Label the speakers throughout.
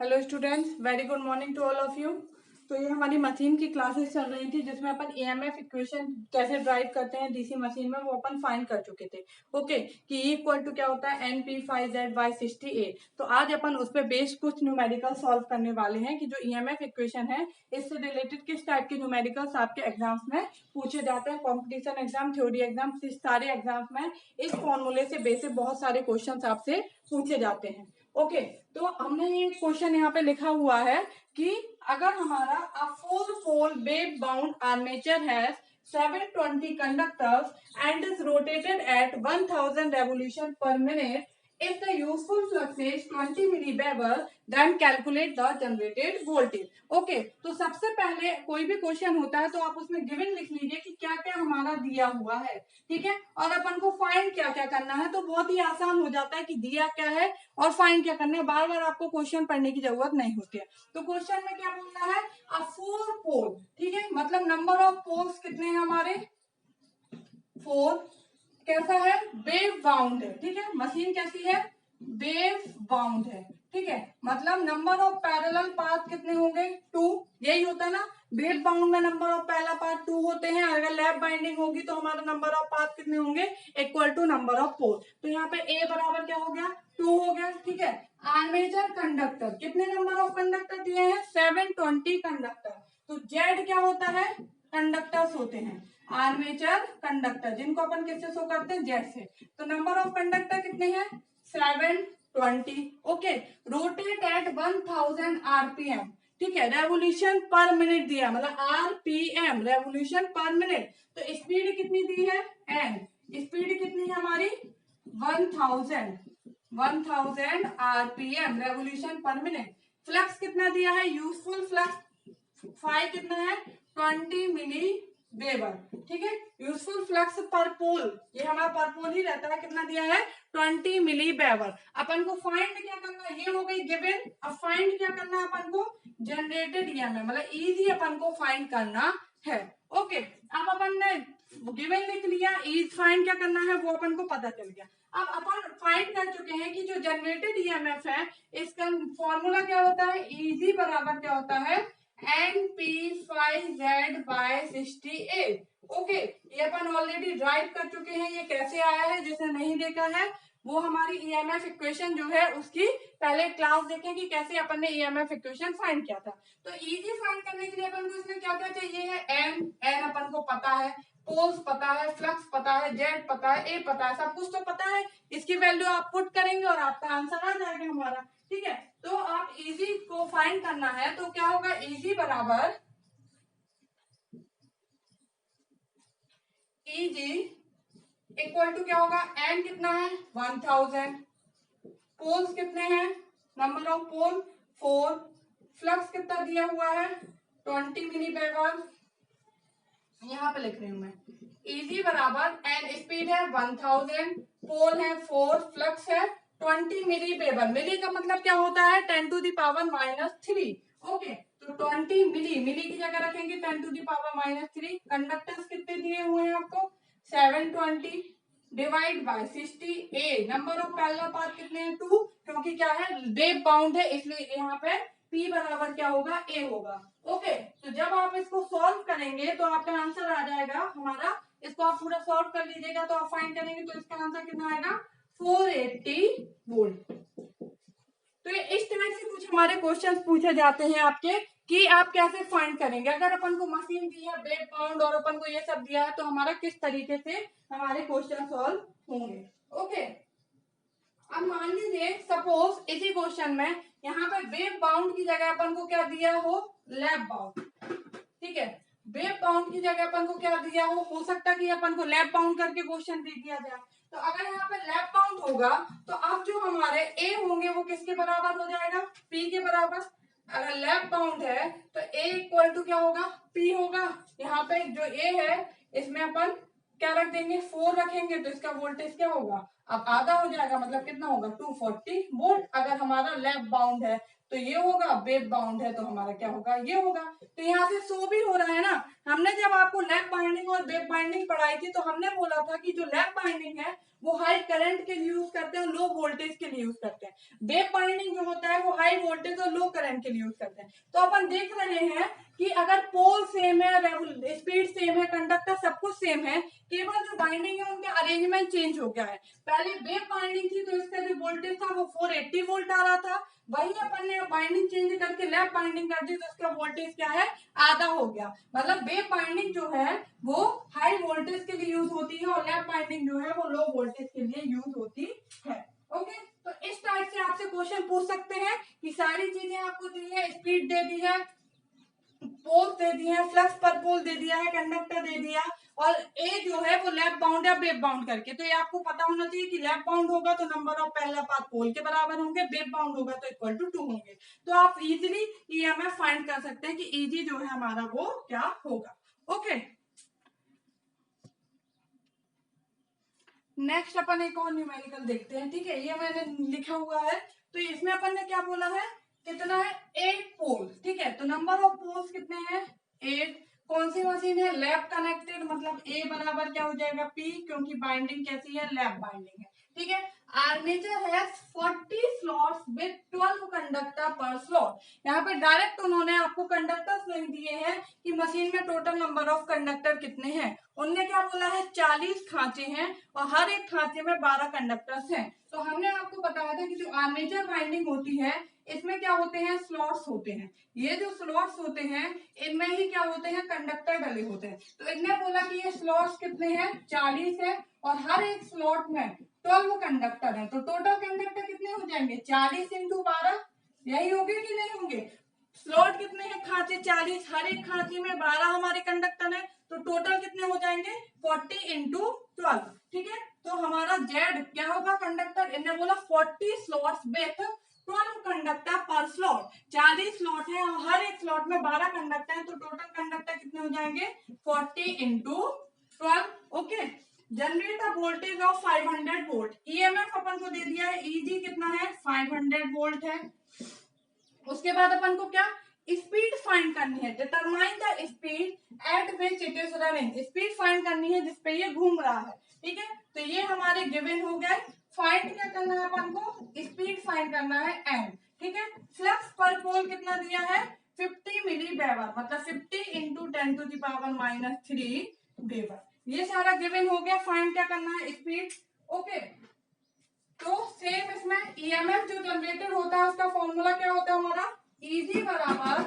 Speaker 1: Hello students, very good morning to all of you. तो ये हमारी मशीन की क्लासेस चल रही थी जिसमें अपन ईएमएफ इक्वेशन कैसे ड्राइव करते हैं डीसी मशीन में, वो अपन फाइंड कर चुके थे। ओके, कि इक्वल टू क्या होता है NP5Z/60A। तो आज अपन उस पर बेस्ड कुछ न्यूमेरिकल सॉल्व करने वाले हैं कि जो ईएमएफ इक्वेशन है इससे रिलेटेड किस टाइप के न्यूमेरिकल्स आपके एग्जाम्स में पूछे जाते हैं। कॉम्पिटिशन एग्जाम, थ्योरी एग्जाम, सारे एग्जाम्स में इस फॉर्मूले से बेसिक बहुत सारे क्वेश्चन आपसे पूछे जाते हैं। ओके, तो हमने ये क्वेश्चन यहाँ पे लिखा हुआ है कि अगर हमारा अ 4-pole wave bound armature has 720 conductors and is rotated eight 1000 revolution per minute, if the useful flux is 20 milliweber, then calculate the generated voltage. Okay, तो सबसे पहले कोई भी क्वेश्चन होता है तो आप उसमें गिवन लिख लीजिए कि क्या क्या हमारा दिया हुआ है, ठीक है। और अपन को फाइंड क्या क्या करना है, तो बहुत ही आसान हो जाता है कि दिया क्या है और फाइंड क्या करना है। बार बार आपको क्वेश्चन पढ़ने की जरूरत नहीं होती है। तो क्वेश्चन में क्या बोलना है, अ 4 पोल, ठीक है, मतलब नंबर ऑफ पोल्स कितने हैं हमारे 4। कैसा है, वेव बाउंड है, ठीक है। मशीन कैसी है, वेव बाउंड है, ठीक है। मतलब नंबर ऑफ पैरेलल पाथ कितने होंगे 2, यही होता है ना। वेव बाउंड में नंबर ऑफ पैरेलल पाथ 2 होते हैं। अगर लैप बाइंडिंग होगी तो हमारा नंबर ऑफ पाथ कितने होंगे, इक्वल टू नंबर ऑफ पोल। तो यहाँ पे ए बराबर क्या हो गया, 2 हो गया, ठीक है। आर्मेचर कंडक्टर, कितने नंबर ऑफ कंडक्टर दिए हैं, 720 कंडक्टर। तो जेड क्या होता है, कंडक्टर्स होते हैं, आर्मेचर कंडक्टर, जिनको अपन किससे शो करते हैं, जेड से। तो नंबर ऑफ कंडक्टर कितने हैं, 720। ओके, रोटेट एट 1000 आरपीएम, ठीक है। रेवोल्यूशन पर मिनट दिया, मतलब आरपीएम, रेवोल्यूशन पर मिनट। तो स्पीड कितनी दी है, एन। स्पीड कितनी है हमारी, 1000 आरपीएम, रेवोल्यूशन पर मिनट। फ्लक्स कितना दिया है, यूजफुल फ्लक्स फाई कितना है, 20 मिली वेबर, ठीक है। यूजफुल फ्लक्स पर पोल, ये हमारा पर पोल ही रहता है, कितना दिया है, 20 मिली वेबर। अपन को फाइंड क्या करना है, ये हो गई गिवन। अब फाइंड क्या करना है अपन को, जनरेटेड ईएमएफ, मतलब इजी अपन को फाइंड करना है। ओके, अब अपन ने गिवन लिख लिया, इज फाइंड क्या करना है वो अपन को पता चल गया। अब अपन फाइंड कर चुके हैं कि जो जनरेटेड ईएमएफ है इसका फॉर्मूला क्या होता है, इजी बराबर क्या होता है, NP5Z/60A। ओके, ये अपन ऑलरेडी ड्राइव कर चुके हैं। ये कैसे आया है, जिसने नहीं देखा है वो हमारी ईएमएफ इक्वेशन जो है उसकी पहले क्लास देखें कि कैसे अपन ने ईएमएफ इक्वेशन फाइंड किया था। तो इजी फाइंड करने के लिए अपन को इसमें क्या क्या चाहिए है, एन अपन को पता है, पोल्स पता है, फ्लक्स पता है, जेड पता है, ए पता है, सब कुछ तो पता है। इसकी वैल्यू आप पुट करेंगे और आपका आंसर आ जाएगा हमारा, ठीक है। तो आप इजी को फाइंड करना है तो क्या होगा, इजी बराबर इजी इक्वल टू क्या होगा, एन कितना है 1000, पोल्स कितने हैं, नंबर ऑफ पोल 4, फ्लक्स कितना दिया हुआ है 20 मिली वेबर, यहाँ पे लिख रही हूं मैं, इजी बराबर एन, स्पीड है 1000, पोल है 4, फ्लक्स है 20 मिली वेबर। मिली का मतलब क्या होता है, 10⁻³ ओके, तो 20 मिली, मिली की जगह रखेंगे 10⁻³ कंडक्टर्स कितने दिए हुए हैं आपको 720 divide by 60A, number of parallel path कितने हैं 2, क्योंकि क्या है वेव बाउंड है इसलिए यहाँ पे P बराबर क्या होगा, A होगा। ओके, तो जब आप इसको सॉल्व करेंगे तो आपका आंसर आ जाएगा हमारा, इसको आप पूरा सॉल्व कर लीजिएगा तो आप फाइंड करेंगे तो इसका आंसर कितना आएगा 480 वोल्ट। तो ये इस तरह से कुछ हमारे क्वेश्चंस पूछे जाते हैं आपके कि आप कैसे फाइंड करेंगे। अगर अपन को मशीन दी है वेव बाउंड और अपन को ये सब दिया है तो हमारा किस तरीके से हमारे क्वेश्चन सॉल्व होंगे। ओके, अब मान लीजिए सपोज इसी क्वेश्चन में यहाँ पे वेव बाउंड की जगह अपन को क्या दिया हो, लैप बाउंड, ठीक है। वेव बाउंड की जगह अपन को क्या दिया हो सकता है कि अपन को लैप बाउंड करके क्वेश्चन दे दिया जाए। तो अगर यहाँ पे लैप बाउंड होगा तो अब जो हमारे ए होंगे वो किसके बराबर हो जाएगा, पी के बराबर। अगर लैप बाउंड है तो ए इक्वल टू क्या होगा, पी होगा। यहाँ पे जो ए है इसमें अपन क्या रख देंगे, 4 रखेंगे तो इसका वोल्टेज क्या होगा अब आधा हो जाएगा मतलब कितना होगा 240 वोल्ट। अगर हमारा लैप बाउंड है तो ये होगा, वेब बाउंड है तो हमारा क्या होगा, ये होगा। तो यहाँ से शो भी हो रहा है ना। हमने जब आपको लैप बाइंडिंग और वेब बाइंडिंग पढ़ाई थी तो हमने बोला था कि जो लैप बाइंडिंग है वो हाई करंट के लिए यूज करते हैं, लो वोल्टेज के लिए यूज करते हैं। वेब बाइंडिंग जो होता है वो हाई वोल्टेज और लो करंट के लिए यूज करते हैं। तो अपन देख रहे हैं कि अगर पोल सेम है, स्पीड सेम है, कंडक्टर सब कुछ सेम है, केवल जो बाइंडिंग है उनका अरेंजमेंट चेंज हो गया है। पहले वेब बाइंडिंग थी तो इसका जो वोल्टेज था वो 480 वोल्ट आ रहा था, वही अपन ने बाइंडिंग चेंज करके लैप बाइंडिंग कर दी तो उसका वोल्टेज क्या है, आधा हो गया। मतलब वेब बाइंडिंग जो है वो हाई वोल्टेज के लिए यूज होती है और लैप बाइंडिंग जो है वो लो वोल्टेज के लिए यूज होती है। ओके, तो इस टाइप से आपसे क्वेश्चन पूछ सकते हैं कि सारी चीजें आपको दी है, स्पीड दे दी है, पोल दे दिए हैं, फ्लक्स पर पोल दे दिया है, कंडक्टर दे दिया, और ए जो है वो लैप बाउंड या वेब बाउंड करके। तो ये आपको पता होना चाहिए कि लैप बाउंड होगा तो नंबर ऑफ पहला पाथ पोल के बराबर होंगे, वेब बाउंड होगा तो इक्वल टू 2 होंगे। तो आप इजीली ईएमएफ फाइंड कर सकते हैं कि इजी जो है हमारा वो क्या होगा। ओके, नेक्स्ट अपन एक और न्यूमेरिकल देखते हैं। ठीक है, ये मैंने लिखा हुआ है। तो इसमें अपन ने क्या बोला है, कितना है 8 पोल। ठीक है, तो नंबर ऑफ पोल्स कितने हैं 8। कौन सी मशीन है, लैप कनेक्टेड, मतलब ए बराबर क्या हो जाएगा पी, क्योंकि बाइंडिंग कैसी है, लैप बाइंडिंग है। ठीक है, armature has 40 slots with 12 conductor पर स्लॉट। यहाँ पे डायरेक्ट उन्होंने आपको कंडक्टर्स नहीं दिए हैं कि मशीन में टोटल नंबर ऑफ कंडक्टर कितने हैं। उनने क्या बोला है 40 खांचे हैं और हर एक खांचे में 12 कंडक्टर्स हैं। तो हमने आपको बताया था कि जो आर्मेचर बाइंडिंग होती है इसमें क्या होते हैं, स्लॉट्स होते हैं। ये जो स्लॉट्स होते हैं इनमें ही क्या होते हैं, कंडक्टर डले होते हैं। तो इनने बोला कि ये स्लॉट्स कितने हैं 40 है और हर एक स्लॉट में 12 कंडक्टर है। तो टोटल कंडक्टर कितने हो जाएंगे 40 इंटू 12, यही होंगे कि नहीं होंगे। स्लॉट कितने हैं खांचे 40, हर एक खांचे में 12 हमारे कंडक्टर है, तो टोटल कितने हो जाएंगे 40 इंटू 12। ठीक है, तो हमारा जेड क्या होगा कंडक्टर, इन्हें बोला 40 स्लॉट्स विथ 12 कंडक्टर पर स्लॉट। 40 स्लॉट है और हर एक स्लॉट में 12 कंडक्टर है, तो टोटल कंडक्टर कितने हो जाएंगे 40 into 12। Okay, generate a voltage of 500 volt. EMF अपन को दे दिया है, ईजी कितना है 500 वोल्ट है। उसके बाद अपन को क्या स्पीड फाइंड करनी है, determine the speed at which it is running. Speed find करनी है जिसपे ये घूम रहा है। ठीक है, तो ये हमारे गिवन हो गए। फाइंड क्या करना है अपन को, स्पीड फाइंड करना है एन। ठीक है, फ्लक्स पर पोल कितना दिया है 50 मिली वेबर, मतलब 50 इंटू 10⁻³ वेबर। ये सारा गिवन हो गया। फाइंड क्या करना है स्पीड। ओके, तो सेम इसमें ईएमएफ जो जनरेटेड होता है उसका फॉर्मूला क्या होता है हमारा, ईजी बराबर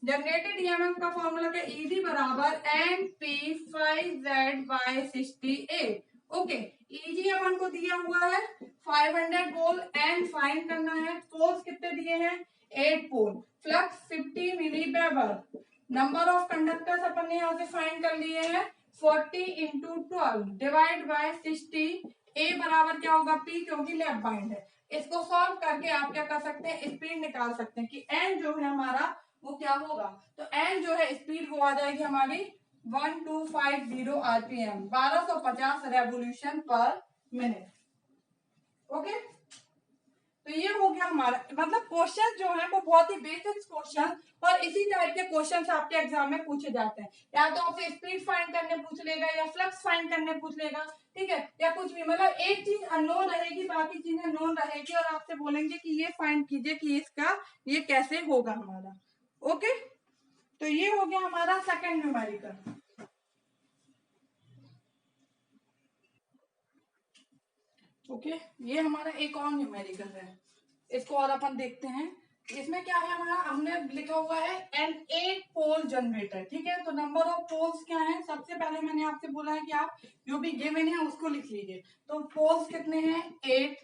Speaker 1: जनरेटेड ईएमएफ का फॉर्मूला क्या, ईजी बराबर N P 5Z/68। Okay, E G अपन को दिया हुआ है 500 वोल्ट, एन फाइंड करना है। पोल्स कितने दिए हैं 8 pole, flux 50 milli weber, number of conductors अपन ने यहाँ से फाइंड कर लिए हैं 40 इंटू 12 डिवाइड बाय 60। ए बराबर क्या होगा पी, क्योंकि लैप बाइंड है। इसको सॉल्व करके आप क्या कर सकते हैं, स्पीड निकाल सकते हैं कि एन जो है हमारा वो क्या होगा। तो एन जो है स्पीड वो आ जाएगी हमारी 1250 आरपीएम, 1250 रेवोल्यूशन पर मिनट। ओके, तो ये हो गया हमारा, मतलब क्वेश्चन जो है वो बहुत ही बेसिक क्वेश्चन और इसी टाइप के क्वेश्चन आपके एग्जाम में पूछे जाते हैं। या तो आपसे स्पीड फाइंड करने पूछ लेगा या फ्लक्स फाइंड करने पूछ लेगा। ठीक है, या कुछ भी, मतलब एक चीज अननोन रहेगी बाकी चीजें नोन रहेगी और आपसे बोलेंगे कि ये फाइंड कीजिए कि इसका ये कैसे होगा हमारा। ओके, तो ये हो गया हमारा सेकंड न्यूमेरिकल। ओके, ये हमारा एक और न्यूमेरिकल है, इसको और अपन देखते हैं। इसमें क्या है हमारा, हमने लिखा हुआ है एन 8 पोल जनरेटर। ठीक है, तो नंबर ऑफ पोल्स क्या है, सबसे पहले मैंने आपसे बोला है कि आप जो भी गिवन है उसको लिख लीजिए। तो पोल्स कितने हैं 8,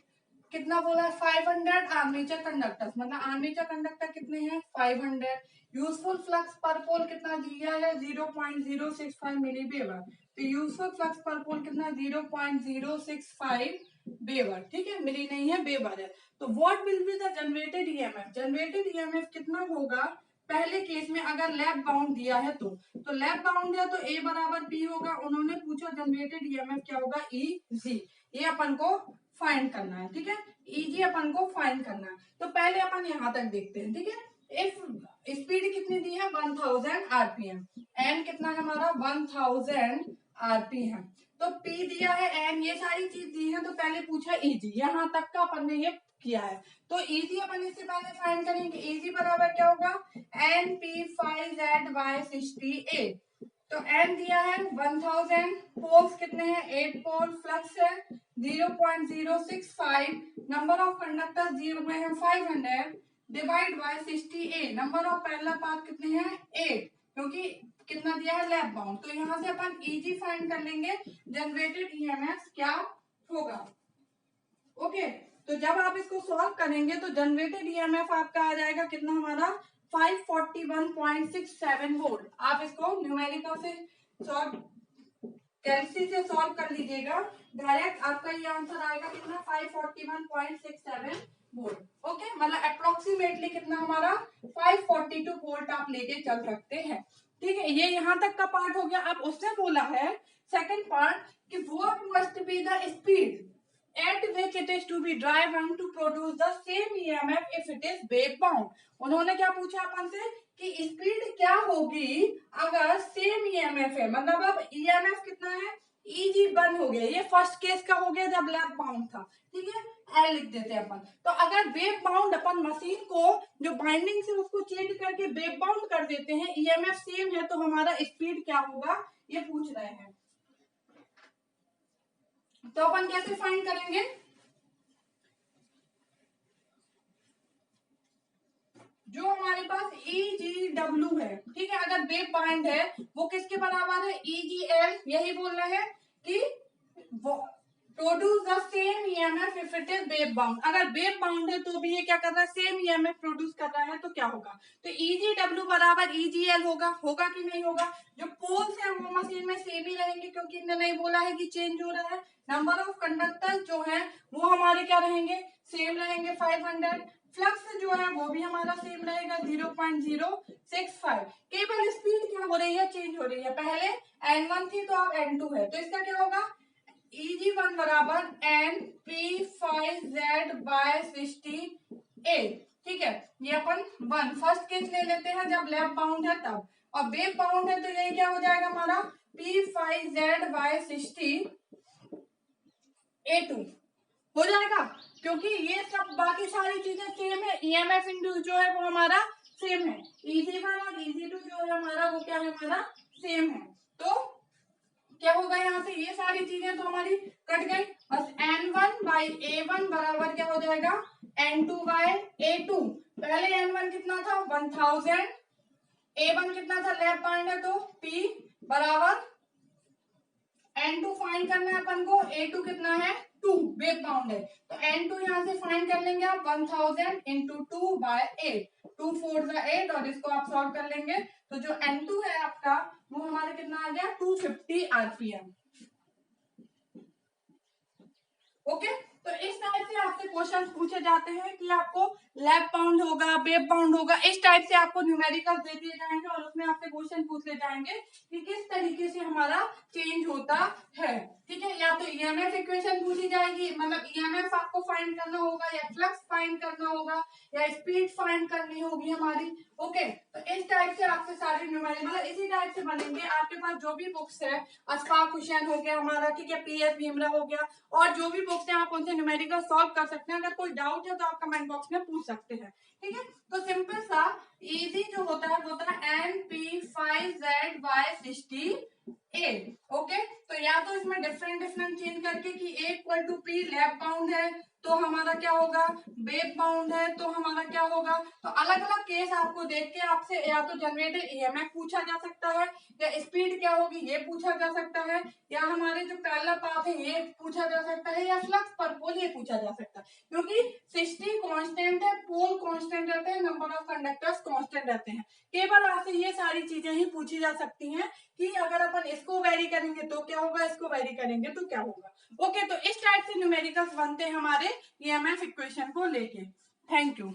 Speaker 1: कितना बोला है 500 आर्मेचर कंडक्टर्स, मतलब आर्मेचर कंडक्टर कितने हैं 500। यूजफुल फ्लक्स पर पोल कितना दिया है 0.065 मिली वेबर। तो यूजफुल फ्लक्स पर पोल कितना 0.065 वेबर। ठीक है, मिली नहीं है वेबर है। तो what will be the generated EMF, generated EMF कितना होगा पहले केस में अगर लैप बाउंड दिया है तो लैप बाउंड है तो ए बराबर पी होगा। उन्होंने पूछा जनरेटेड ईएमएफ क्या होगा ई जी। ये अपन को फाइंड करना है, ठीक है, ईजी अपन को फाइंड करना है। तो पहले अपन यहां तक देखते हैं, ठीक है। इफ स्पीड कितनी दी है 1000 आरपीएम, एन कितना है हमारा 1000 आरपीएम, तो पी दिया है, एन, ये सारी चीज दी है। तो पहले पूछा इजी, यहां तक का अपन ने ये किया है। तो इजी अपन इससे पहले फाइंड करेंगे, इजी बराबर क्या होगा एन पी 5 बाय 68। तो एन दिया है 1000, पोल्स कितने हैं 8 पोल, फ्लक्स है 0.065, नंबर ऑफ कंडक्टर दिए हुए हैं 500, divide by 68, number of parallel path कितने हैं 8, क्योंकि कितना दिया है लैप बाउंड। तो यहां से अपन इजी फाइंड कर लेंगे जनरेटेड ईएमएफ क्या होगा। ओके, तो जब आप इसको सॉल्व करेंगे तो जनरेटेड ईएमएफ आपका आ जाएगा कितना हमारा 541.67 वोल्ट। आप इसको न्यूमेरिकल से सॉल्व, कैलसी से सॉल्व कर लीजिएगा, डायरेक्ट आपका ये आंसर आएगा कितना 541.67 वोल्ट। ओके, मतलब अप्रोक्सीमेटली कितना हमारा 542 वोल्ट आप लेके चल सकते हैं, ठीक है। ये यहाँ तक का पार्ट हो गया। अब उसने बोला है सेकंड पार्ट कि what must be the speed at which it is to be driven to produce the same EMF if it is wave bound। उन्होंने क्या पूछा अपन से कि स्पीड क्या होगी अगर सेम ईएमएफ है, मतलब अब ईएमएफ कितना है ईजी बंद हो गया, ये फर्स्ट केस का हो गया जब लैप बाउंड था, ठीक है, एल लिख देते हैं अपन। तो अगर वेव बाउंड अपन मशीन को जो बाइंडिंग से उसको चेंज करके वेव बाउंड कर देते हैं, ईएमएफ सेम है, तो हमारा स्पीड क्या होगा ये पूछ रहे हैं। तो अपन कैसे फाइंड करेंगे, जो हमारे पास EGW है, ठीक है, अगर वेव बाउंड है वो किसके बराबर है EGL, यही बोल रहे हैं कि produce the same EMF if it is wave bound. अगर वेव बाउंड है तो भी ये क्या कर रहा है सेम ईएमएफ प्रोड्यूस कर रहा है, तो क्या होगा, तो EGW बराबर EGL होगा, होगा कि नहीं होगा। जो पोल्स है वो मशीन में सेम ही रहेंगे, क्योंकि इन्होंने नहीं बोला है कि चेंज हो रहा है। नंबर ऑफ कंडक्टर जो है वो हमारे क्या रहेंगे सेम रहेंगे 500, फ्लक्स जो है वो भी हमारा सेम रहेगा 0.065। केवल स्पीड क्या हो रही है चेंज हो रही है, पहले N1 थी तो अब N2 है, तो इसका क्या होगा EG1 बराबर NP5Z बाय 68, ठीक है। ये अपन वन फर्स्ट केस ले लेते हैं जब लैप बाउंड है तब, और वेव बाउंड है तो ये क्या हो जाएगा हमारा P5Z बाय 60 A2 हो जाएगा, क्योंकि ये सब बाकी सारी चीजें सेम है। ईएमएफ इंड्यूस जो है वो हमारा सेम है, EG1 और EG2 जो है हमारा वो क्या है हमारा सेम है। तो क्या होगा यहाँ से ये सारी चीजें तो हमारी कट गई, बस N1 बाई A1 बराबर क्या हो जाएगा N2 बाय A2। पहले N1 कितना था 1000, A1 कितना था लैप बाउंड है तो P बराबर N2 फाइंड करना है अपन को, A2 कितना है 2 वेव बाउंड है, तो N2 यहाँ से फाइंड कर लेंगे आप 1000 इंटू 2 बाय 8, 2 4 8, और इसको आप सॉल्व कर लेंगे तो जो N2 है आपका वो हमारा कितना आ गया 250 आरपीएम। ओके, तो इस टाइप से आपसे क्वेश्चन पूछे जाते हैं कि आपको लैप बाउंड होगा वेव बाउंड होगा, इस टाइप से आपको न्यूमेरिकल दे दिए जाएंगे और उसमें आपसे क्वेश्चन पूछ ले जाएंगे कि किस तरीके से हमारा चेंज होता है, ठीक है। या तो ईएमएफ इक्वेशन पूछी जाएगी, मतलब ईएमएफ आपको फाइंड करना होगा, या फ्लक्स फाइंड करना होगा, या स्पीड फाइंड करनी होगी हमारी। ओके, तो इस टाइप से आपसे सारे न्यूमेरिकल मतलब इसी टाइप से बनेंगे। आपके पास जो भी बुक्स है, अशफाक हुसैन हो गया हमारा, ठीक है, PS भीमरा हो गया, और जो भी बुक्स हैं आप उनसे न्यूमेरिकल सॉल्व कर सकते हैं। अगर कोई डाउट है तो आप कमेंट बॉक्स में पूछ सकते हैं, ठीक है। तो सिंपल सा इजी जो होता है वो होता है NP5Z बाय 68। ओके, तो या तो इसमें डिफरेंट चेंज करके कि A इक्वल टू P लैप बाउंड है तो हमारा क्या होगा वेव बाउंड है तो हमारा क्या होगा, तो अलग अलग केस आपको देख के आपसे या तो जनरेटेड ईएमएफ पूछा जा सकता है, या स्पीड क्या होगी ये पूछा जा सकता है, या हमारे जो पैरेलल पाथ है ये पूछा जा सकता है, या फ्लक्स पर पोल ये पूछा जा सकता है। क्योंकि 60 कांस्टेंट है, पोल कांस्टेंट रहते हैं, नंबर ऑफ कंडक्टर्स कांस्टेंट रहते हैं। केवल आपसे ये सारी चीजें ही पूछी जा सकती हैं कि अगर अपन इसको वेरी करेंगे तो क्या होगा, इसको वेरी करेंगे तो क्या होगा। ओके, तो इस टाइप से न्यूमेरिकल्स बनते हैं हमारे ईएमएफ इक्वेशन को लेके। Thank you.